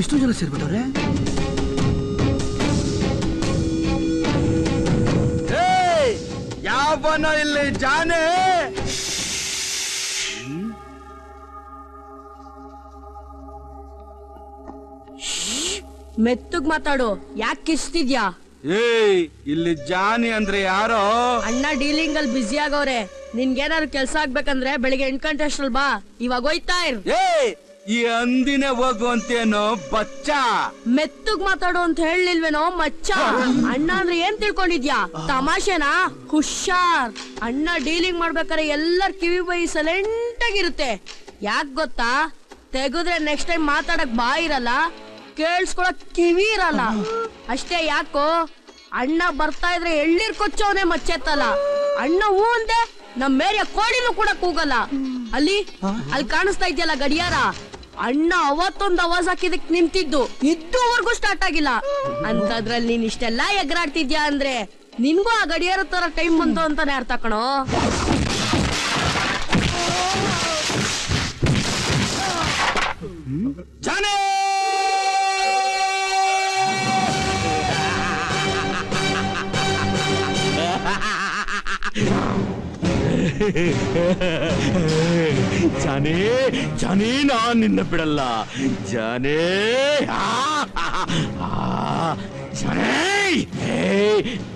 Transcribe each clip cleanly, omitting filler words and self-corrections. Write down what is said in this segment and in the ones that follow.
ಇಷ್ಟು ಜನ ಸೇರ್ಬಿಟ್ಟವ್ರೆ. ಯಾವನ ಇಲ್ಲಿ ಜಾನೆ? ಮೆತ್ತಗ್ ಮಾತಾಡು, ಯಾಕೆ ಕಿಸ್ತಿದ್ಯಾ? ಇಲ್ಲಿ ಜಾನಿ ಅಂದ್ರೆ ಯಾರೋ? ಅಣ್ಣ ಡೀಲಿಂಗ್ ಅಲ್ಲಿ ಬಿಸಿ ಆಗವ್ರೆ. ನಿನ್ಗೇನಾದ್ರು ಕೆಲ್ಸ ಆಗ್ಬೇಕಂದ್ರೆ ಬೆಳಿಗ್ಗೆ 8 ಗಂಟೆ ಅಷ್ಟಲ್ ಬಾ. ಇವಾಗ ಹೋಯ್ತಾ ಇರ್. ಈ ಅಂದಿನೇ ಹೋಗು ಅಂತೇನೋ ಬಚ್ಚ. ಮೆತ್ತಗ್ ಮಾತಾಡು ಅಂತ ಹೇಳಿಲ್ವೇನೋ ಮಚ್ಚ. ಅಣ್ಣ ಅಂದ್ರೆ ಏನ್ ತಿಳ್ಕೊಂಡಿದ್ಯಾ? ತಮಾಷೆನಾ? ಹುಷಾರ್. ಅಣ್ಣ ಡೀಲಿಂಗ್ ಮಾಡ್ಬೇಕಾದ್ರೆ ಎಲ್ಲರ ಕಿವಿ ಬೈ ಸೈಲೆಂಟ್ ಆಗಿರುತ್ತೆ. ಯಾಕ್ ಗೊತ್ತಾ? ತೆಗೆದ್ರೆ ನೆಕ್ಸ್ಟ್ ಟೈಮ್ ಮಾತಾಡಕ್ ಬಾಯ್ ಇರಲ್ಲ, ಕೇಳಿಸ್ಕೊಳಕ್ ಕಿವಿ ಇರಲ್ಲ ಅಷ್ಟೇ. ಯಾಕೋ ಅಣ್ಣ ಬರ್ತಾ ಇದ್ರೆ ಎಳ್ಳೀರ್ ಕೊಚ್ಚವನೇ ಮಚ್ಚೆತ್ತಲ್ಲ. ಅಣ್ಣ ಹೂ ಅಂದೆ ನಮ್ ಮೇರಿಯ ಕೋಳಿನೂ ಕೂಡ ಕೂಗಲ್ಲ. ಅಲ್ಲಿ ಕಾಣಿಸ್ತಾ ಇದೆಯಲ್ಲ ಗಡಿಯಾರ, ಅಣ್ಣ ಅವತ್ತೊಂದು ಆವಾಜ್ ಹಾಕಿದಕ್ ನಿಂತಿದ್ದು ಇದುವರೆಗೂ ಸ್ಟಾರ್ಟ್ ಆಗಿಲ್ಲ. ಅಂತದ್ರಲ್ಲಿ ನೀನ್ ಇಷ್ಟೆಲ್ಲಾ ಎಗರಾಡ್ತಿದ್ಯಾ ಅಂದ್ರೆ ನಿನ್ಗೂ ಆ ಗಡಿಯಾರ ತರ ಟೈಮ್ ಬಂತು ಅಂತಾನೆ ಅರ್ಥ ಕಣೋ. ಜಾನೆ ಜಾನೇ ಜಾನೇ, ನಾನ್ ನಿನ್ನ ಬಿಡಲ್ಲ ಜಾನೇ. ಜಾನೇ,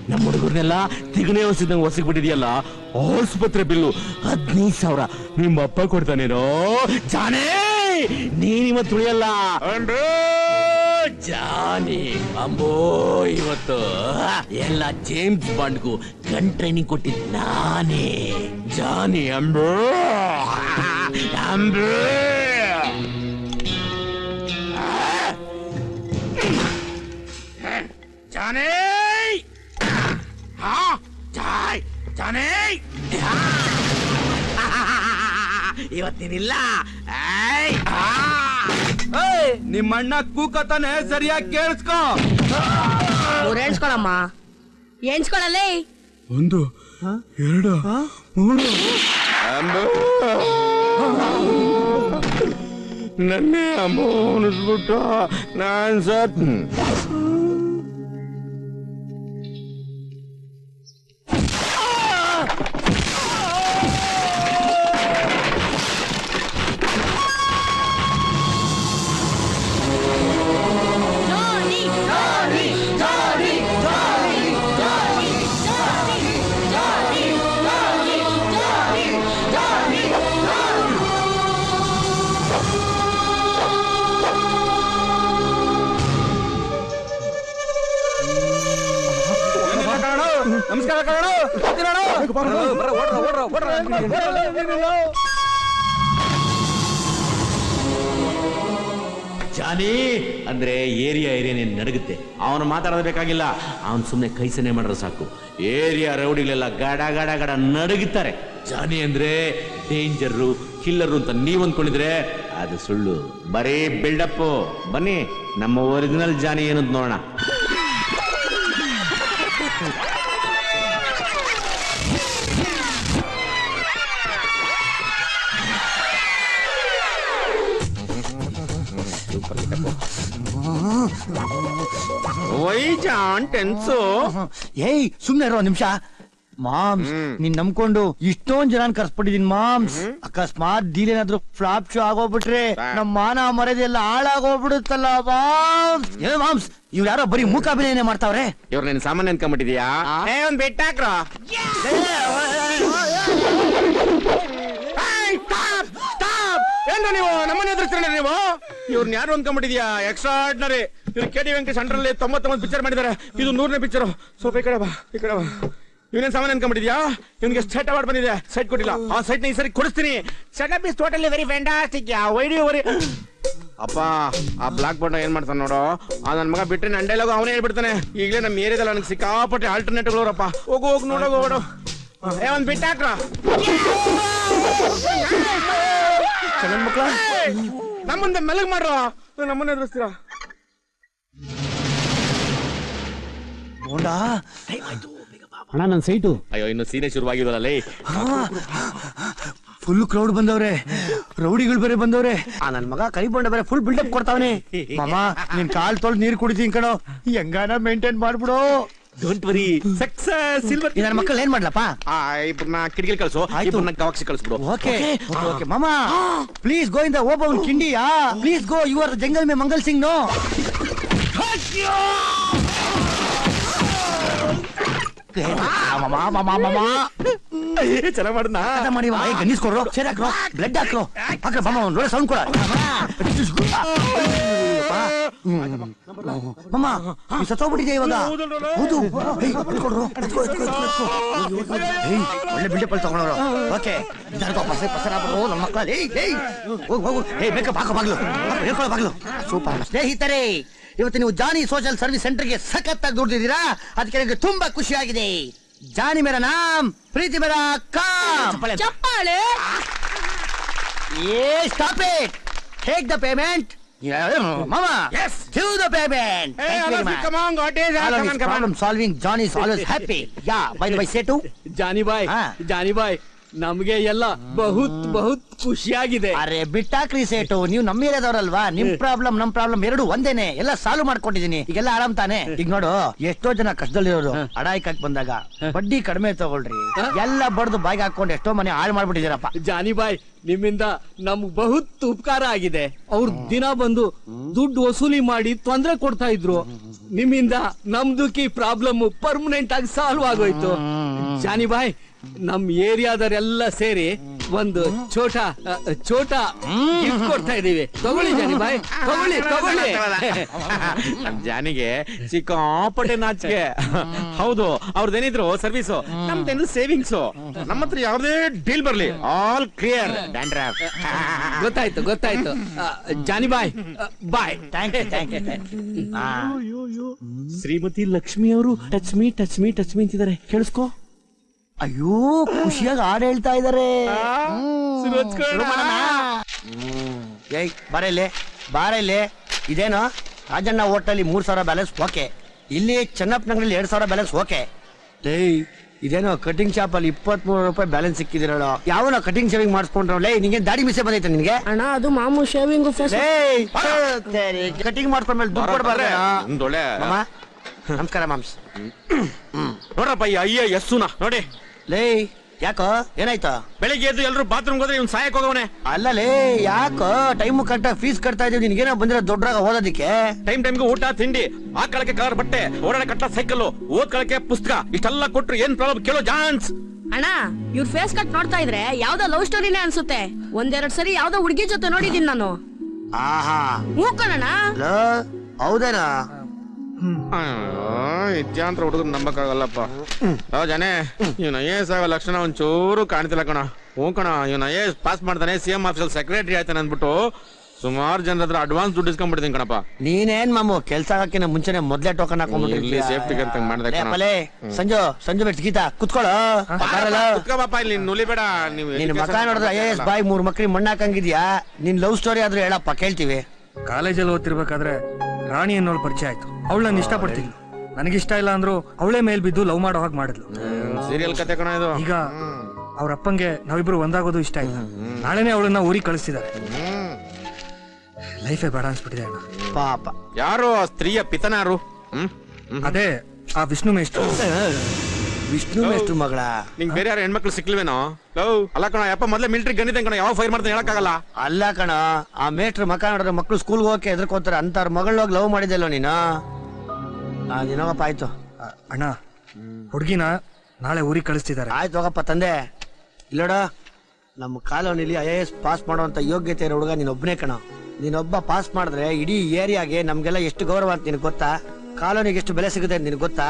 ನಮ್ಮ ಹುಡುಗರ್ನೆಲ್ಲ ತಿಗಣೆ ಹೊಸಿದಂಗ ಹೊಸಗ್ಬಿಟ್ಟಿದ್ಯಲ್ಲ. ಆಸ್ಪತ್ರೆ ಬಿಲ್ಲು 15,000 ನಿಮ್ಮ ಅಪ್ಪ ಕೊಡ್ತಾನೇನೋ. ಜಾನೇ, ನೀನಿವತ್ತು ಉಳಿಯಲ್ಲ ಜಾನಿ. ಅಂಬೋ, ಇವತ್ತು ಎಲ್ಲ ಜೇಮ್ಸ್ ಬಾಂಡ್ಗೂ ಗನ್ ಟ್ರೈನಿಂಗ್ ಕೊಟ್ಟಿದ್ ನಾನೇ ಜಾನಿ. ಅಂಬೋ ಅಂಬೋ ಜಾನೇ, ಜಾನೇ ಇವತ್ತೇನಿಲ್ಲ. ನಿಮ್ಮಣ್ಣ ಕೂಕತಾನೆ, ಸರಿಯಾಗಿ ಕೇಳಿಸ್ಕೊ. ಎಣ್ಸ್ಕೊಳಮ್ಮ, ಎಣ್ಸ್ಕೊಳಲ್ಲೇ. 1 2 3. ನನ್ನೇ ಅಮ್ಮ ಅನಿಸ್ಬಿಟ್ಟ. ನಾನ್ ಸತ್ ನಮಸ್ಕಾರ ಜಾನಿ ಅಂದ್ರೆ ಏರಿಯಾ ನಡಗುತ್ತೆ. ಅವನು ಮಾತಾಡೋದು ಬೇಕಾಗಿಲ್ಲ, ಅವನು ಸುಮ್ಮನೆ ಕೈಸನೆ ಮಾಡಿದ್ರೆ ಸಾಕು. ಏರಿಯಾ ರೌಡಿಗಳೆಲ್ಲ ಗಡ ಗಡ ಗಡ ನಡಗುತ್ತಾರೆ. ಜಾನಿ ಅಂದ್ರೆ ಡೇಂಜರು, ಕಿಲ್ಲರು ಅಂತ ನೀವ್ ಅಂದ್ಕೊಂಡಿದ್ರೆ ಅದು ಸುಳ್ಳು, ಬರೀ ಬಿಲ್ಡಪ್. ಬನ್ನಿ ನಮ್ಮ ಒರಿಜಿನಲ್ ಜಾನಿ ಏನಂತ ನೋಡೋಣ. ಏಯ್ ಸುಮ್ನೆ ಇರೋ ನಿಮಿಷ. ಮಾಮ್ಸ್, ನೀನ್ ನಂಬ್ಕೊಂಡು ಇಷ್ಟೊಂದ್ ಜನ ಕರ್ಸ್ಬಿಟ್ಟಿದೀನಿ ಮಾಮ್ಸ್. ಅಕಸ್ಮಾತ್ ಡೀಲ್ ಏನಾದ್ರು ಫ್ಲಾಪ್ ಶೋ ಆಗೋಗ್ಬಿಟ್ರೆ ನಮ್ ಮಾನ ಮರ್ಯಾದೆಲ್ಲ ಹಾಳಾಗೋಗ್ಬಿಡುತ್ತಲ್ಲ ಮಾಮ್ಸ್. ಏ ಮಾಮ್ಸ್, ಇವ್ರು ಯಾರೋ ಬರೀ ಮೂಕಾಭಿನಯನೇ ಮಾಡ್ತಾವ್ರೆ. ಇವ್ರು ನೀನ್ ಸಾಮಾನ್ಯ ಅನ್ಕೊಂಡ್ಬಿಟ್ಟಿದ್ಯಾ? ಒಂದ್ ಬೆಟ್ಟ ಹಾಕ್ರ. ಏನು ನೀವು ನಮ್ಮನೆ ಎದುರಿಸ್ತೀರ ನೀವು? ಇವ್ರನ್ನ ಯಾರು ಅನ್ಕೊಂಡ್ಬಿಟ್ಟಿದ್ಯಾ? ಎಕ್ಸ್ಟ್ರಾರ್ಡಿನರಿ. ಇವ್ರು KD ವೆಂಕಟೇಶ್ 100ರಲ್ಲಿ 99 ಪಿಕ್ಚರ್ ಮಾಡಿದ್ದಾರೆ. ಇದು 100ನೇ ಪಿಕ್ಚರ್. ಸ್ವಲ್ಪ ಈ ಕಡೆ ಬಾ. ಇವನೇನ್ ಸಾಮಾನ್ಯ ಅನ್ಕೊಂಡ್ಬಿಟ್ಟಿದ್ಯಾ? ಇವನಿಗೆ ಸೆಟ್ ಅವಾರ್ಡ್ ಬಂದಿದೆ, ಸೈಟ್ ಕೊಟ್ಟಿಲ್ಲ. ಆ ಸೈಟ್ ನ ಈ ಸರಿ ಕೊಡಿಸ್ತೀನಿ. Setup is totally very fantastic. ಅಪ್ಪ, ಆ ಬ್ಲಾಕ್ ಬೋರ್ಡ್ ಏನ್ ಮಾಡ್ತಾನೆ ನೋಡು. ಆ ನನ್ ಮಗ ಬಿಟ್ಟರೆ ನನ್ನ ಡೈಲಾಗ್ ಅವನೇ ಹೇಳ್ಬಿಡ್ತಾನೆ. ಈಗಲೇ ನಮ್ಮ ಏರಿಯಾದಲ್ಲಿ ನನಗೆ ಸಿಕ್ಕಾಪಟ್ಟೆ ಆಲ್ಟರ್ನೇಟಿವ್ಗಳವ್ರಪ್ಪ. ಹೋಗು ನೋಡೋಡು. ಒಂದ್ ಬಿಟ್ಟ ಹಾಕ್ರ. ನನ್ನ ಮಕ್ಳ ನಮ್ಮಂದ ಮೆಲಗ್ ಮಾಡ್ರ. ನಮ್ಮನ್ನ ಎದುರಿಸ್ತೀರಾ? ಅಣ್ಣ ನನ್ನ ಸೈಟು. ಅಯ್ಯೋ ಇನ್ನು ಸೀನೆ ಶುರುವಾಗಿಲ್ವಲ್ಲ. ಫುಲ್ ಕ್ರೌಡ್ ಬಂದವ್ರೆ, ರೌಡಿಗಳು ಬೇರೆ ಬಂದವ್ರೆ. ನನ್ ಮಗ ಕರಿಬೊಂಡ ಬೇರೆ ಫುಲ್ ಬಿಲ್ಡಪ್ ಕೊಡ್ತಾವನೆ. ಮಾಮ ನಿನ್ ಕಾಲ್ ತೊಳ್ದು ನೀರ್ ಕುಡಿತೀನಿ ಕಣೋ, ಹೆಂಗಾನ ಮೇಂಟೈನ್ ಮಾಡ್ಬಿಡು. Don't worry, success. ಸಿಲ್ವರ್ ನನ್ನ ಮಕ್ಕಳು ಏನ್ ಮಾಡ್ಲಪ್ಪ? ಇಬ್ಬರನ್ನ ಕಿಟಕಿಲಿ ಕಳ್ಸು, ಇಬ್ಬರನ್ನ ಗವಾಕ್ಷಿ ಕಳ್ಸ್ಬಿಡು. ಓಕೆ ಓಕೆ ಮಾಮ, please go in the open ಕಿಂಡಿಯಾ, ಪ್ಲೀಸ್ ಗೋ, ಯು ಆರ್ ಜಂಗಲ್ ಮೇ ಮಂಗಲ್ ಸಿಂಗ್. ನೋ ಚೆನ್ನಾಗ್ ಮಾಡ್ದ ಮಾಡಿ ಗಣೀಸ್ ಕೊಡ್ರು, ಸೇರಿ ಹಾಕ್ರು, ಬ್ಲಡ್ ಹಾಕ್ರು, ಹಾಕ್ರ ಮಾಮ ಒಂದ್ ಒಳ್ಳೆ ಸೌಂಡ್ ಕೊಡ. ಮಾಮ ಸತ್ತೋಗ್ಬಿಟ್ಟಿದೆ ಇವಾಗ. ಹೌದು, ಕೊಡ್ರು, ಒಳ್ಳೆ ಬಿಲ್ಡಪ್ ಅಲ್ಲಿ ತಗೊಂಡ್ರು. ಓಕೆ ಪಸರಾಗ್ಬಿಟ್ಟು ನಮ್ಮ ಮಕ್ಕಳಲ್ಲಿ ಹೋಗು ಹೋಗು, ಮೇಕಪ್ ಹಾಕೋ ಬಾಗ್ಲು, ಹೇಳ್ಕೊಳ್ಳೋ ಬಾಗ್ಲು. ಸೂಪರ್. ಸ್ನೇಹಿತರೆ, ಇವತ್ತು ನೀವು ಜಾನಿ ಸೋಷಿಯಲ್ ಸರ್ವಿಸ್ ಸೆಂಟರ್ಗೆ ಸಖತ್ತಾಗಿ ದುಡ್ದಿದ್ದೀರಾ, ಅದಕ್ಕೆ ನನಗೆ ತುಂಬಾ ಖುಷಿ ಆಗಿದೆ. ಜಾನಿ ಮೇರಾ ನಾಮ್, ಪ್ರೀತಿ ಮೇರಾ ಕಾಮ್. ಚಪ್ಪಾಳೆ. Stop it, take the payment. Mama, Yes. do the payment. Thank you very much. Come on, God is Problem solving, John is always happy. Yeah, by the way, say too. ಜಾನಿ ಬಾಯ್, ಜಾನಿ ಬಾಯ್, ನಮ್ಗೆ ಎಲ್ಲ ಬಹುತ್ ಖುಷಿಯಾಗಿದೆ. ಅರೆ ಬಿಟ್ಟಾಕ್ರಿ ಸೇಟು, ನೀವು ನಮ್ಮ ಏರಿಯಾದವ್ರಲ್ವಾ, ನಿಮ್ problem ನಮ್ problem ಎರಡು ಒಂದೇನೆ, ಎಲ್ಲ ಸಾಲ್ವ್ ಮಾಡ್ಕೊಟ್ಟಿದೀನಿ. ಈಗೆಲ್ಲ ಆರಾಮ್ ತಾನೆ. ಈಗ ನೋಡು, ಎಷ್ಟೋ ಜನ ಕಷ್ಟದಲ್ಲಿರೋರು ಅಡಾಯ್ಕಾಕ್ ಬಂದಾಗ ಬಡ್ಡಿ ಕಡಿಮೆ ತಗೊಳ್ರಿ, ಎಲ್ಲ ಬಡ್ದು ಬಾಯಿಗೆ ಹಾಕೊಂಡು ಎಷ್ಟೋ ಮನೆ ಹಾಳು ಮಾಡ್ಬಿಟ್ಟಿದ್ದೀರಪ್ಪ. ಜಾನಿ ಬಾಯ್, ನಿಮ್ಮಿಂದ ನಮ್ಗ್ ಬಹುತ್ ಉಪಕಾರ ಆಗಿದೆ. ಅವ್ರು ದಿನ ಬಂದು ದುಡ್ಡು ವಸೂಲಿ ಮಾಡಿ ತೊಂದ್ರೆ ಕೊಡ್ತಾ ಇದ್ರು. ನಿಮ್ಮಿಂದ ನಮ್ದುಕಿ ಪ್ರಾಬ್ಲಮ್ ಪರ್ಮನೆಂಟ್ ಆಗಿ ಸಾಲ್ವ್ ಆಗೋಯ್ತು. ಜಾನಿ ಬಾಯ್, ನಮ್ ಏರಿಯಾದವರೆಲ್ಲ ಸೇರಿ ಒಂದು ಛೋಟಾ ಗಿಫ್ಟ್ ಕೊಡ್ತಾ ಇದೀವಿ. ತಗೊಳ್ಳಿ ಜಾನಿ ಬಾಯ್, ತಗೊಳ್ಳಿ. ಜಾನಿಗೆ ಸಿಕ್ಕಾಪಟ್ಟೆ ನಾಚಿಕೆ. ಹೌದು, ಅವ್ರದ್ದೇನಿದ್ರು ಸರ್ವಿಸು, ನಮ್ದೇನು ಸೇವಿಂಗ್ಸು. ನಮ್ಮ ಹತ್ರ ಯಾವ್ದೇ ಡೀಲ್ ಬರ್ಲಿ, ಆಲ್ ಕ್ಲಿಯರ್. ಡ್ಯಾಂಡ್ರಫ್ ಗೊತ್ತಾಯ್ತು. Johnny bye, bye. Thank you. Shrimati Lakshmi ಅವರು ಟಚ್ ಮೀ ಅಂತಿದ್ದಾರೆ, ಕೇಳಿಸ್ಕೋ. ಅಯ್ಯೋ, ಖುಷಿಯಾಗಿ ಹಾಡು ಹೇಳ್ತಾ ಇದಾರೆ. ಏಯ್ ಬಾರಲ್ಲೇ. ಇದೇನೋ ರಾಜಣ್ಣ ಹೋಟೆಲ್ 3,000 ಬ್ಯಾಲೆನ್ಸ್ ಓಕೆ, ಇಲ್ಲಿ ಚೆನ್ನಪ್ಪನಗರಲ್ಲಿ 2,000 ಬ್ಯಾಲೆನ್ಸ್ ಓಕೆ. ಏಯ್, ಇದೇನೋ ಕಟಿಂಗ್ ಶಾಪ್ ಅಲ್ಲಿ 23 ರೂಪಾಯಿ ಬ್ಯಾಲೆನ್ಸ್ ಸಿಕ್ಕಿದಿರಲ್ಲ. ಯಾವನೋ ಕಟಿಂಗ್ ಶೇವಿಂಗ್ ಮಾಡಿಸ್ಕೊಂಡ್ರಲ್ಲ, ನಿಂಗೆ ದಾಡಿ ಮಿಸೆ ಬಂದೈತೆ ನಿನ್ಗೆ? ಅಣ್ಣ ಅದು ಮಾಮೂ ಶೇವಿಂಗ್. ಕಟಿಂಗ್ ಮಾಡ್ಕೊಂಡ್ಮೇಲೆ ದುಡ್ಡು ಕೊಡ್ಬಾರ್ದು. ನಮಸ್ಕಾರ ಮಾಮ್ಸ್. ನೋಡ್ರಪ್ಪ ಈ IAS ನೋಡಿ. ಲೇ ಯಾಕೋ ಏನಾಯ್ತಾ? ಬೆಳಿಗ್ಗೆ ಎದ್ದು ಎಲ್ಲರೂ ಬಾತ್ರೂಮ್ ಹೋದ್ರೆ ಇವ್ನು ಸಾಯಕ್ ಹೋಗವನೆ. ಅಲ್ಲಲೇ ಯಾಕೋ ಟೈಮ್ ಕರೆಕ್ಟಾಗಿ ಫೀಸ್ ಕಟ್ತಾ ಇದೀವಿ, ನಿನ್ಗೇನೋ ಬಂದಿರೋ ದೊಡ್ಡರಾಗ ಓದೋದಿಕ್ಕೆ. ಟೈಮ್ಗೆ ಊಟ ತಿಂಡಿ, ಹಾಕಳಕ್ಕೆ ಕಲರ್ ಬಟ್ಟೆ, ಓಡಾಡ ಕಟ್ಟ ಸೈಕಲ್, ಓದ್ಕೊಳಕ್ಕೆ ಪುಸ್ತಕ, ಇಷ್ಟೆಲ್ಲ ಕೊಟ್ರು ಏನ್ ಪ್ರಾಬ್ಲಮ್ ಕೇಳೋ ಜಾನ್ಸ್. ಅಣ್ಣ, ಇವ್ರ ಫೇಸ್ ಕಟ್ ನೋಡ್ತಾ ಇದ್ರೆ ಯಾವ್ದೋ ಲವ್ ಸ್ಟೋರಿನೇ ಅನ್ಸುತ್ತೆ. ಒಂದೆರಡು ಸರಿ ಯಾವ್ದೋ ಹುಡುಗಿ ಜೊತೆ ನೋಡಿದೀನಿ ನಾನು. ಆಹಾ, ಹ್ಞೂ ಕಣಣ್ಣ. ಹೌದೇನಾ? ಇತ್ಯಾಂತರ ಹುಡುಗರು ನಂಬಕ್ಕಾಗಲ್ಲಪ್ಪ. ಜನೇ ಇವ್ನ IAS ಆಗೋ ಲಕ್ಷಣ ಒಂಚೂರು ಕಾಣ್ತಿಲ್ಲ ಕಣ. ಹ್ಞೂ ಕಣ, ಇವ್ನ IAS ಪಾಸ್ ಮಾಡ್ತಾನೆ, CM ಆಫೀಸಲ್ಲಿ ಸೆಕ್ರೆಟರಿ ಆಯ್ತಾನೆ ಅಂದ್ಬಿಟ್ಟು ಸುಮಾರು ಜನರ ಹತ್ರ ಅಡ್ವಾನ್ಸ್ ದುಡ್ಡು ಇಸ್ಕೊಂಡ್ಬಿಡ್ತೀನಿ ಕಣಪ್ಪ. ನೀನೇನ್ ಮಾಮು, ಕೆಲ್ಸ ಆಗಕ್ಕಿಂತ ಮುಂಚೆನೆ ಮೊದ್ಲೇ ಟೋಕನ್ ಹಾಕೊಂಡ್ಬಿಟ್ಟಿರ್ಲಿ, ಸೇಫ್ಟಿ ಅಂತ ಮಾಡ್ದೆ. ಸಂಜು ಬಿಟ್ಟು ಗೀತಾ ಕುತ್ಕೊಳ್ಳೋ. ಇಲ್ಲಿ ನುಲಿಬೇಡ. ನೀವು ನಿನ್ ಮಕ ನೋಡಿದ್ರೆ IAS ಬಾಯ್ 3 ಮಕ್ಳಿಗೆ ಮಣ್ಣ ಹಾಕಂಗಿದ್ಯಾ? ನಿನ್ ಲವ್ ಸ್ಟೋರಿ ಆದ್ರೂ ಹೇಳಪ್ಪ, ಕೇಳ್ತೀವಿ. ಕಾಲೇಜಲ್ಲಿ ಓದ್ತಿರ್ಬೇಕಾದ್ರೆ ರಾಣಿ ಅನ್ನೋಳು ಪರಿಚಯ ಆಯ್ತು. ಅವಳು ನಾನು ಇಷ್ಟಪಡ್ತಿದ್ಲು, ನನಗಿಷ್ಟ ಇಲ್ಲ ಅಂದ್ರು ಅವಳೇ ಮೇಲ್ ಬಿದ್ದು ಲವ್ ಮಾಡೋ ಹಾಗೆ ಮಾಡಿದ್ಲು. ಸೀರಿಯಲ್ ಕತೆ ಕಣ ಇದು. ಈಗ ಅವ್ರ ಅಪ್ಪಂಗೆ ನಾವಿಬ್ರು ಒಂದಾಗೋದು ಇಷ್ಟ ಇಲ್ಲ. ನಾಳೆನೆ ಅವಳನ್ನ ಊರಿಗೆ ಕಳಿಸ್ತಿದ್ದಾರೆ. ಲೈಫೇ ಬೇಡ ಅನ್ಸ್ಬಿಟ್ಟಿದೆ ಅಣ್ಣ. ಪಾಪ. ಯಾರು ಆ ಸ್ತ್ರೀಯ ಪಿತನಾರು? ಅದೇ ಆ ವಿಷ್ಣು ಮೇಷ್ಟ್ರು ಮಗಳ. ನಿಂಗೆ ಬೇರೆ ಯಾರು ಹೆಣ್ಮಕ್ಳು ಸಿಕ್ಲಿವೇನೋ? ಅಲ್ಲ ಕಣ, ಯಪ್ಪ ಮೊದ್ಲೇ ಮಿಲಿಟರಿ ಗಣಿತ ಕಣ, ಯಾವ ಫೈರ್ ಮಾಡ್ತಾನೆ ಹೇಳಕ್ಕಾಗಲ್ಲ. ಅಲ್ಲ ಕಣ, ಆ ಮೇಟ್ರ್ ಮಕ ನೋಡಿದ್ರೆ ಮಕ್ಳು ಸ್ಕೂಲ್ಗೆ ಹೋಗಕ್ಕೆ ಎದ್ರಕೋತಾರೆ ಅಂತ. ಅವ್ರ ಮಗಳು ಹೋಗಿ ಲವ್ ಮಾಡಿದೆಲ್ಲೋ ನೀನು. ದಿನವಪ್ಪ ಆಯ್ತು. ಅಣ್ಣ, ಹುಡುಗಿನ ನಾಳೆ ಊರಿಗೆ ಕಳಿಸ್ತಿದ್ದಾರೆ. ಆಯ್ತು ಹೋಗಪ್ಪ ತಂದೆ. ಇಲ್ಲೋಡ, ನಮ್ಮ ಕಾಲೋನಿಲಿ IAS ಪಾಸ್ ಮಾಡುವಂತ ಯೋಗ್ಯತೆ ಇರೋ ಹುಡುಗ ನೀನೊಬ್ಬನೇ ಕಣ. ನೀನೊಬ್ಬ ಪಾಸ್ ಮಾಡಿದ್ರೆ ಇಡೀ ಏರಿಯಾಗೆ ನಮ್ಗೆಲ್ಲ ಎಷ್ಟು ಗೌರವ ಅಂತ ನಿನಗೆ ಗೊತ್ತಾ? ಕಾಲೋನಿಗೆ ಎಷ್ಟು ಬೆಲೆ ಸಿಗುತ್ತೆ ಅಂತ ನಿನಗೆ ಗೊತ್ತಾ?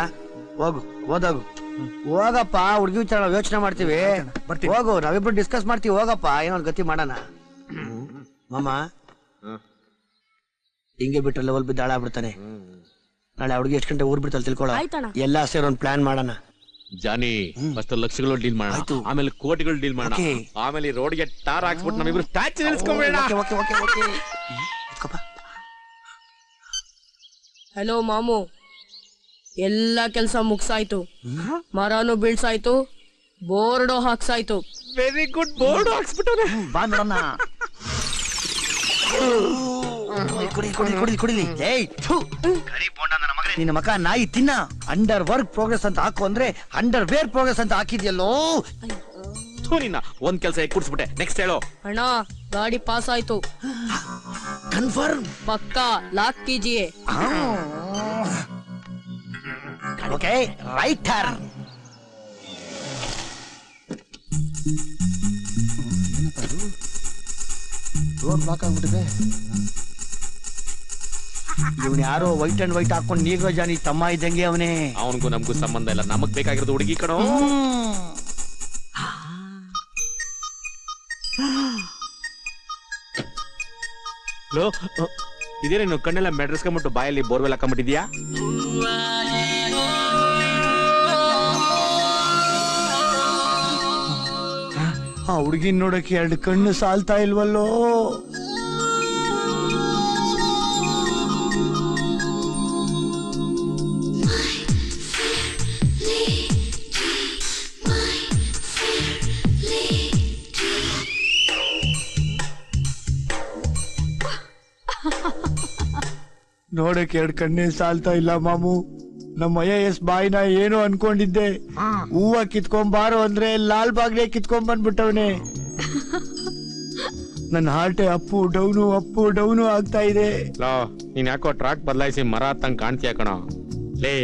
ಹೋಗು, ಓದೋಗು, ಹೋಗಪ್ಪ. ಹುಡುಗಿ ವಿಚಾರ ನಾವು ಯೋಚನೆ ಮಾಡ್ತೀವಿ. ಹೋಗು, ನಾವಿಬ್ರು ಡಿಸ್ಕಸ್ ಮಾಡ್ತೀವಿ. ಹೋಗಪ್ಪ, ಏನೋ ಒಂದು ಗತಿ ಮಾಡೋಣ. ಮಾಮ ಹಿಂಗೆ ಬಿಟ್ರೆ ಲೆವೆಲ್ ಬಿದ್ದು ಹಾಳಾಗ್ಬಿಡ್ತಾನೆ. ನಾಳೆ ಹುಡುಗಿ ಎಷ್ಟು ಗಂಟೆ ಊರ್ ಬಿಡ್ತಲ್ಲ ತಿಳ್ಕೊಳ್ಳೋ. ಎಲ್ಲ ಸೇರಿ ಒಂದು ಪ್ಲಾನ್ ಮಾಡೋಣ. ಜಾನಿ, ಫಸ್ಟ್ ಲಕ್ಷಗಳು ಡೀಲ್ ಮಾಡೋಣ, ಆಮೇಲೆ ಕೋಟಿಗಳು ಡೀಲ್ ಮಾಡೋಣ, ಆಮೇಲೆ ರೋಡ್ಗೆ ಟಾರ್ ಹಾಕ್ಸ್ಬಿಟ್ಟು ನಮ್ಮಿಬ್ರು ಸ್ಟ್ಯಾಚು ನಿಲ್ಸ್ಕೊಂಡ್ಬೇಡ. ಹಲೋ ಮಾಮು, ಎಲ್ಲ ಕೆಲ್ಸ ಮುಗ್ಸಾಯ್ತು, ಮರನು ಬೀಳ್ಸಾಯ್ತು, ಬೋರ್ಡು ಹಾಕ್ಸಾಯ್ತು. ವೆರಿ ಗುಡ್, ಬೋರ್ಡ್ ಹಾಕ್ಸ್ಬಿಟ್ಟವ್ರೆ. ಬಾ ನೋಡೋಣ. ಕುಡಿಲಿ. ಏಯ್ ಥು. ನಿನ್ನ ಮಕ ನಾಯಿ ತಿನ್ನ. ಅಂಡರ್ ವರ್ಕ್ ಪ್ರೋಗ್ರೆಸ್ ಅಂತ ಹಾಕು ಅಂದ್ರೆ ಅಂಡರ್ ವೇರ್ ಪ್ರೋಗ್ರೆಸ್ ಅಂತ ಹಾಕಿದ್ಯಲ್ಲೋ. ನಿನ್ನ ಒಂದ್ ಕೆಲಸ ಕುಡ್ಸ್ಬಿಟ್ಟೆ. ನೆಕ್ಸ್ಟ್ ಹೇಳೋ. ಅಣ್ಣ ಗಾಡಿ ಪಾಸ್ ಆಯ್ತು. ಕನ್ಫರ್ಮ್. ಪಕ್ಕಾ ಲಾಕ್ ಕೀಜಿಯೇ. Okay, right turn. Road block ಆಗ್ಬಿಟ್ಟಿದೆ. ಇವನ್ ಯಾರೋ ವೈಟ್ ಅಂಡ್ ವೈಟ್ ಹಾಕೊಂಡು ನೀರಜಾನಿ ತಮ್ಮ ಇದ್ದಂಗೆ ಅವನೇ. ಅವನಿಗೂ ನಮಗೂ ಸಂಬಂಧ ಇಲ್ಲ, ನಮಗ್ ಬೇಕಾಗಿರೋದು ಹುಡುಗಿ ಕಣೋ. ಇದೇನೇನು ಕಣ್ಣೆಲ್ಲ ಮೆಡ್ರಿಸ್ಕೊಂಬಿಟ್ಟು ಬಾಯಲ್ಲಿ ಬೋರ್ವೆಲ್ ಹಾಕೊಂಡ್ಬಿಟ್ಟಿದ್ಯಾ? ಆ ಹುಡುಗಿನ ನೋಡಕ್ಕೆ 2 ಕಣ್ಣು ಸಾಲ್ತಾ ಇಲ್ವಲ್ಲೋ. ನೋಡಕ್ಕೆ 2 ಕಣ್ಣೇ ಸಾಲ್ತಾ ಇಲ್ಲ ಮಾಮು. ನಮ್ಮ IAS ಬಾಯಿನ ಏನೋ ಅನ್ಕೊಂಡಿದ್ದೆ. ಹೂವ ಕಿತ್ಕೊಂಬಾರೋ ಅಂದ್ರೆ ಲಾಲ್ ಬಾಗ್ನೆ ಕಿತ್ಕೊಂಡ್ ಬಂದ್ಬಿಟ್ಟವನೆ. ನನ್ನ ಹಾರ್ಟೆ ಅಪ್ಪು ಡೌನು ಆಗ್ತಾ ಇದೆ. ನೀನ್ ಯಾಕೋ ಟ್ರಾಕ್ ಬದಲಾಯಿಸಿ ಮರ ತಂಗ್ ಕಾಣ್ತೀಯ ಕಣ. ಲೇ,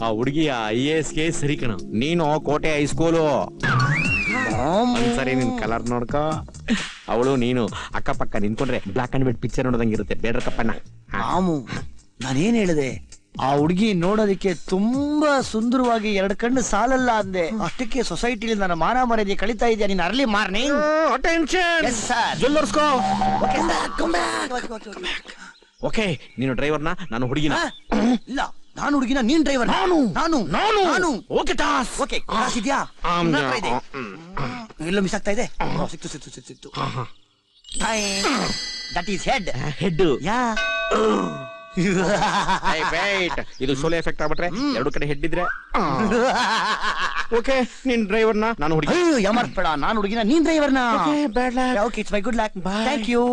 ಆ ಹುಡುಗಿ IAS ಗೆ ಸರಿ ಕಣ. ನೀನು ಕೋಟೆ ಹೈಸ್ಕೂಲು. ಒಂದ್ಸರಿ ನಿನ್ ಕಲರ್ ನೋಡ್ಕ. ಅವಳು ನೀನು ಅಕ್ಕಪಕ್ಕ ನಿಂತ್ಕೊಂಡ್ರೆ ಬ್ಲಾಕ್ ಅಂಡ್ ವೈಟ್ ಪಿಕ್ಚರ್ ನೋಡೋದಂಗಿರುತ್ತೆ. ಬೇಡ್ರಕ್ಕಪ್ಪಣ್ಣ. ಮಾಮು, ನಾನೇನ್ ಹೇಳಿದೆ? ಆ ಹುಡುಗಿ ನೋಡೋದಕ್ಕೆ ತುಂಬಾ ಸುಂದರವಾಗಿ 2 ಕಣ್ಣು ಸಾಲಲ್ಲ ಅಂದೆ. ಅಷ್ಟಕ್ಕೆ ಸೊಸೈಟಿಲಿ ನನ್ನ ಮಾನ ಮರ್ಯಾದೆ ಕಳೀತಾ ಇದೆಯಾ ನೀನ್? Early morning. ಅಟೆನ್ಷನ್ ಜ್ಯುವೆಲ್ಲರ್ಸ್ಕೋ. ಓಕೆ, ನೀನು ಡ್ರೈವರ್ನ, ನಾನು ಹುಡುಗಿನ. ಇಲ್ಲ, ನಾನು ಹುಡುಗಿನ, ನೀನ್ ಡ್ರೈವರ್. ನಾನು ಓಕೆ ಟಾಸ್. ಓಕೆ, ಕ್ಲಾಸ್ ಇದೆಯಾ? ಎಲ್ಲೋ ಮಿಸ್ ಆಗ್ತಾ ಇದೆ. ಸಿಕ್ತು. That is head. ಯಾ. ಇದು ಸೋಲೆ ಎಫೆಕ್ಟ್ ಆಗ್ಬಿಟ್ರೆ 2 ಕಡೆ ಹೆಡ್ ಇದ್ರೆ. ಓಕೆ, ನೀನ್ ಡ್ರೈವರ್ನ, ನಾನು ಹುಡುಗಿ. ಯಮರ್ಸ್ಬೇಡ, ನಾನು ಹುಡುಗಿನ, ನೀನ್ ಡ್ರೈವರ್ನ. Okay, it's my good luck. Thank you.